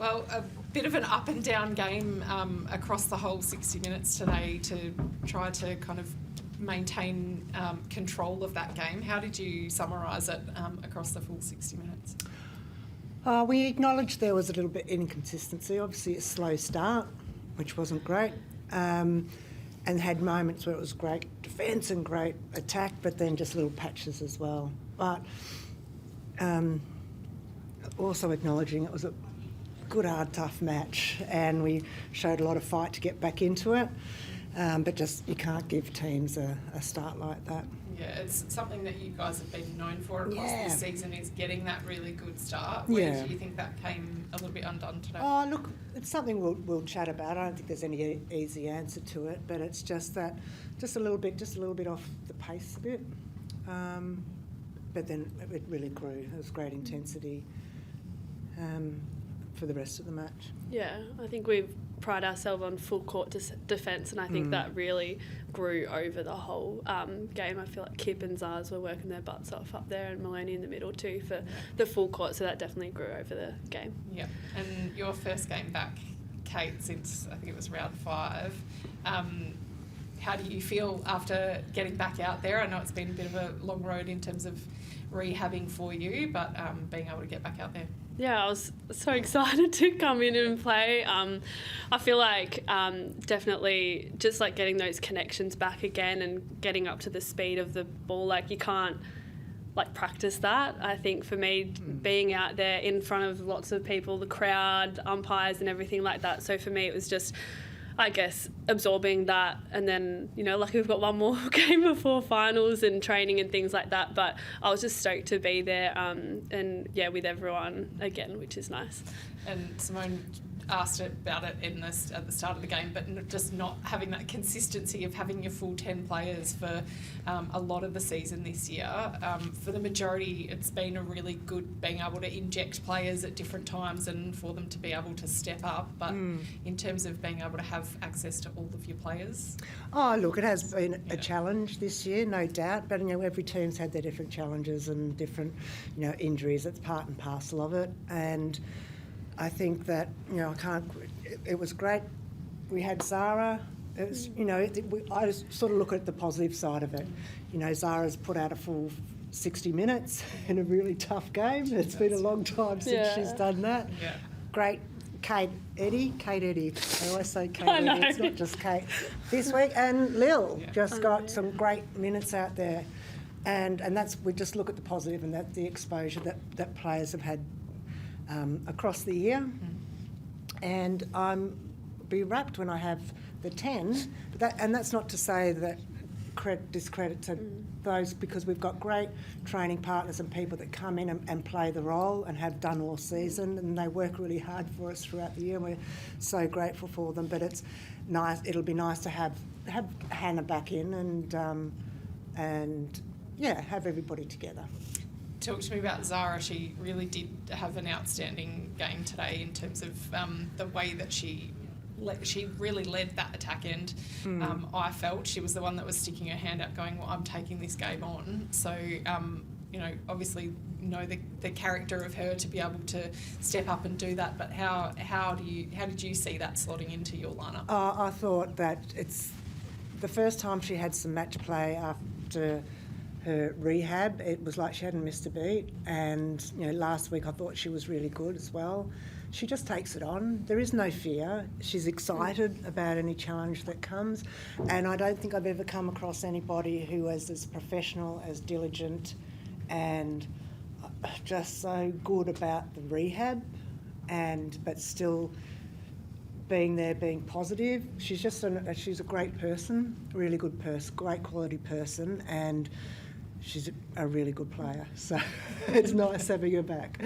Well, a bit of an up and down game across the whole 60 minutes today to try to kind of maintain control of that game. How did you summarise it across the full 60 minutes? We acknowledged there was a little bit inconsistency. Obviously, a slow start, which wasn't great, and had moments where it was great defence and great attack, but then just little patches as well. But also acknowledging it was a good, hard, tough match, and we showed a lot of fight to get back into it. But just you can't give teams a start like that. Yeah, it's something that you guys have been known for across this season, is getting that really good start. Where do you think that came a little bit undone today? Oh, look, it's something we'll chat about. I don't think there's any easy answer to it, but it's just that just a little bit off the pace a bit. But then it really grew. There was great intensity for the rest of the match. Yeah, I think we've pride ourselves on full court defence, and I think that really grew over the whole game. I feel like Kip and Zara were working their butts off up there, and Maloney in the middle too for the full court, so that definitely grew over the game. Yeah, and your first game back, Kate, since I think it was round 5. How do you feel after getting back out there? I know it's been a bit of a long road in terms of rehabbing for you, but being able to get back out there. Yeah, I was so excited to come in and play. I feel like definitely just like getting those connections back again and getting up to the speed of the ball. Like you can't like practice that. I think for me, being out there in front of lots of people, the crowd, umpires and everything like that. So for me, it was just, I guess, absorbing that, and then, you know, like we've got one more game before finals and training and things like that, but I was just stoked to be there and yeah, with everyone again, which is nice. And Simone asked about it at the start of the game, but just not having that consistency of having your full 10 players for a lot of the season this year. For the majority, it's been a really good being able to inject players at different times and for them to be able to step up. But in terms of being able to have access to all of your players? Oh, look, it has been a challenge this year, no doubt. But, you know, every team's had their different challenges and different, you know, injuries. It's part and parcel of it. And I think that, you know, it was great. We had Zara. It was, you know, I just sort of look at the positive side of it. You know, Zara's put out a full 60 minutes in a really tough game. It's been a long time since she's done that. Yeah. Great. Eddy. I always say Kate Eddy, it's not just Kate. This week, and Lil just got some great minutes out there. And that's, we just look at the positive and that the exposure that players have had across the year, and I'm be wrapped when I have the 10. And that's not to say that discredit to those, because we've got great training partners and people that come in and play the role and have done all season, and they work really hard for us throughout the year, and we're so grateful for them. But it's nice. It'll be nice to have Hannah back in and have everybody together. Talk to me about Zara. She really did have an outstanding game today in terms of the way that she really led that attack end. I felt she was the one that was sticking her hand out going, well, I'm taking this game on. So, you know, obviously know the character of her to be able to step up and do that. But how did you see that slotting into your lineup? I thought that it's the first time she had some match play after her rehab. It was like she hadn't missed a beat, and you know, last week I thought she was really good as well. She just takes it on. There is no fear. She's excited about any challenge that comes, and I don't think I've ever come across anybody who is as professional, as diligent, and just so good about the rehab, but still being there, being positive. She's a great person, really good person, great quality person, and she's a really good player, so it's nice having her back.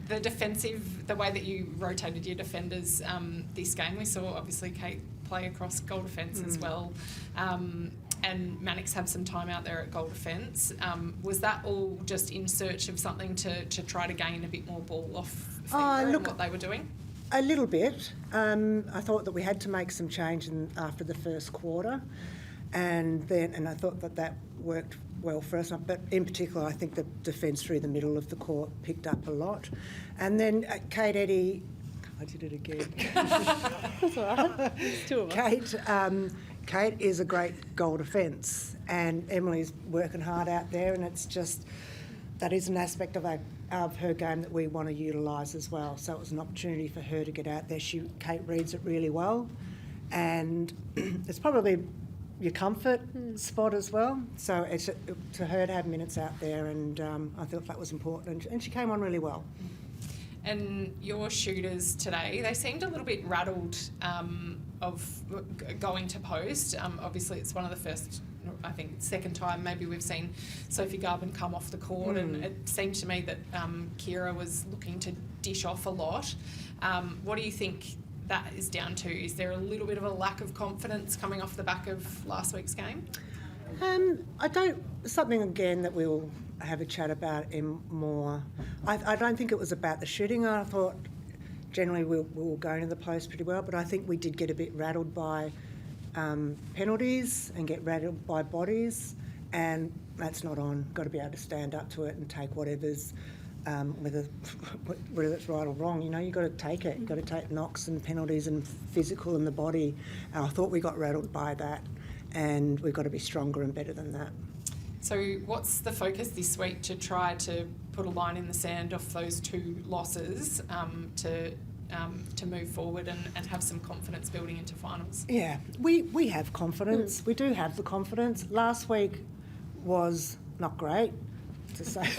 The way that you rotated your defenders this game, we saw obviously Kate play across goal defence as well, and Mannix have some time out there at goal defence. Was that all just in search of something to try to gain a bit more ball off Finger and what they were doing? A little bit. I thought that we had to make some change after the first quarter. And I thought that worked well for us. But in particular, I think the defence through the middle of the court picked up a lot. And then Kate, Eddy, I did it again. That's all right. It's two of us. Kate is a great goal defence, and Emily's working hard out there, and it's just that is an aspect of her game that we want to utilise as well. So it was an opportunity for her to get out there. Kate reads it really well, and it's probably your comfort spot as well. So it's to her to have minutes out there, and I thought that was important, and she came on really well. And your shooters today, they seemed a little bit rattled of going to post. Obviously, it's one of the first, I think, second time maybe we've seen Sophie Garvin come off the court, and it seemed to me that Kira was looking to dish off a lot. What do you think that is down to? Is there a little bit of a lack of confidence coming off the back of last week's game? Something again that we'll have a chat about in more. I don't think it was about the shooting. I thought generally we were going to the post pretty well, but I think we did get a bit rattled by penalties and get rattled by bodies, and that's not on. Got to be able to stand up to it and take whatever's, whether it's right or wrong. You've got to take it. You've got to take knocks and penalties and physical in the body. And I thought we got rattled by that, and we've got to be stronger and better than that. So what's the focus this week to try to put a line in the sand off those two losses to move forward and have some confidence building into finals? Yeah, we have confidence. We do have the confidence. Last week was not great, to say.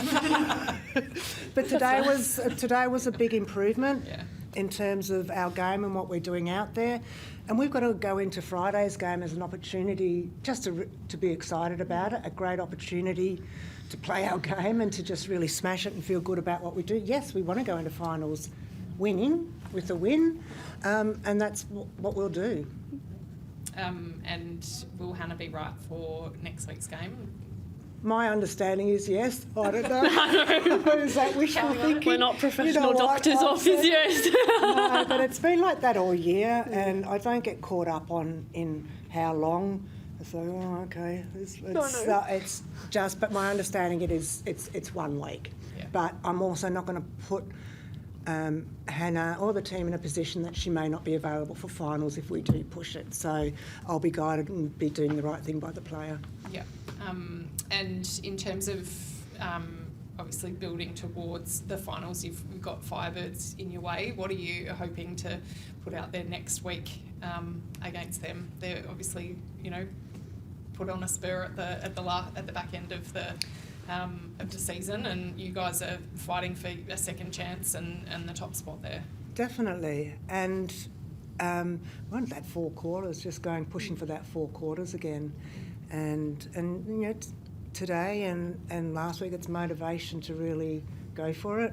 But today was a big improvement in terms of our game and what we're doing out there. And we've got to go into Friday's game as an opportunity just to be excited about it, a great opportunity to play our game and to just really smash it and feel good about what we do. Yes, we want to go into finals winning with a win, and that's what we'll do. And will Hannah be right for next week's game? My understanding is yes. I don't know. Is that wishful thinking? We're not professional doctors or physios. No, but it's been like that all year, and I don't get caught up in how long. So okay, it's just. But my understanding it's 1 week. Yeah. But I'm also not going to put Hannah or the team in a position that she may not be available for finals if we do push it. So I'll be guided and be doing the right thing by the player. Yeah. And in terms of obviously building towards the finals, you've got Firebirds in your way. What are you hoping to put out there next week against them? They're obviously, put on a spur at the back end of the season, and you guys are fighting for a second chance and the top spot there. Definitely, and we're that 4 quarters, just pushing for that 4 quarters again, and today and last week, it's motivation to really go for it,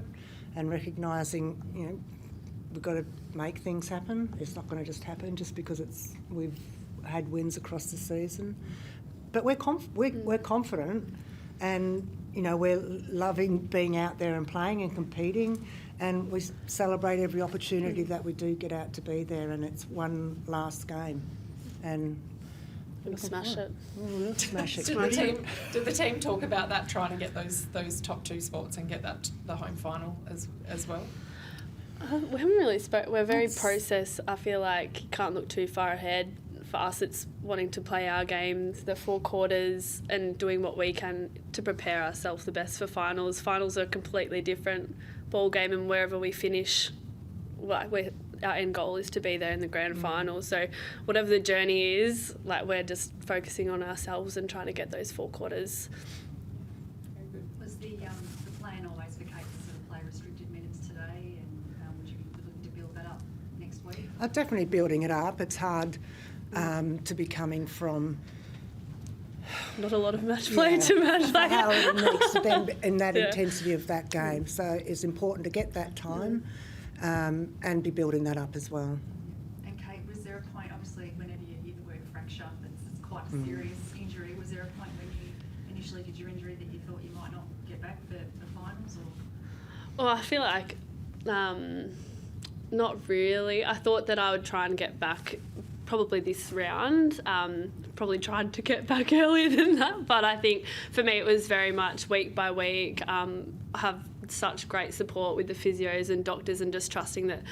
and recognising we've got to make things happen. It's not going to just happen just because we've had wins across the season, but we're confident. And, we're loving being out there and playing and competing, and we celebrate every opportunity that we do get out to be there, and it's one last game. And we'll smash it. We'll smash it. Did the team talk about that, trying to get those top 2 spots and get the home final as well? We haven't really spoke. We're very process. I feel like you can't look too far ahead. For us, it's wanting to play our games, the 4 quarters, and doing what we can to prepare ourselves the best for finals. Finals are a completely different ball game, and wherever we finish, our end goal is to be there in the grand final. So whatever the journey is, we're just focusing on ourselves and trying to get those 4 quarters. Very good. Was the plan always for Kate to sort of play restricted minutes today, and would you be looking to build that up next week? I'm definitely building it up. It's hard to be coming from not a lot of match play to match play. How it needs to then in that intensity of that game. So it's important to get that time and be building that up as well. And Kate, was there a point, obviously, whenever you hear the word fracture, it's quite a serious injury. Was there a point when you initially did your injury that you thought you might not get back for the finals? Or? Well, I feel like not really. I thought that I would try and get back probably this round. Probably tried to get back earlier than that, but I think for me it was very much week by week. I have such great support with the physios and doctors, and just trusting that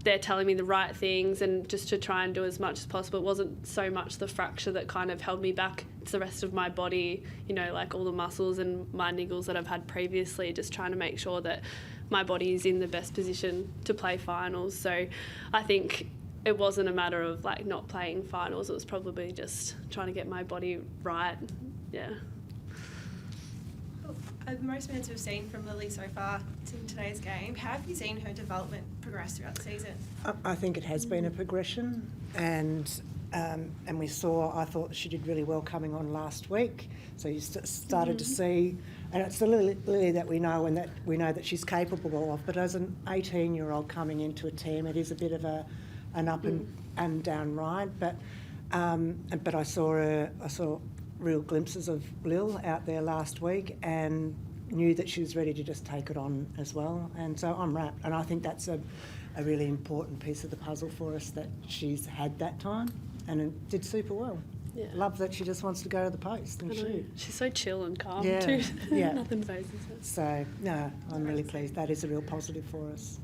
they're telling me the right things, and just to try and do as much as possible. It wasn't so much the fracture that kind of held me back. It's the rest of my body, you know, like all the muscles and my niggles that I've had previously, just trying to make sure that my body is in the best position to play finals. So I think it wasn't a matter of like not playing finals. It was probably just trying to get my body right. Yeah. Most minutes we've seen from Lily so far in today's game. How have you seen her development progress throughout the season? I think it has been a progression, and we saw. I thought she did really well coming on last week. So you started to see, and it's the Lily that we know and that we know that she's capable of. But as an 18-year-old coming into a team, it is a bit of an up and down ride. But I saw real glimpses of Lil out there last week, and knew that she was ready to just take it on as well. And so I'm wrapped, and I think that's a really important piece of the puzzle for us, that she's had that time and it did super well. Yeah. Love that she just wants to go to the post and shoot. She's so chill and calm Yeah, too. yeah. Nothing phases her. So no, I'm really pleased. That is a real positive for us.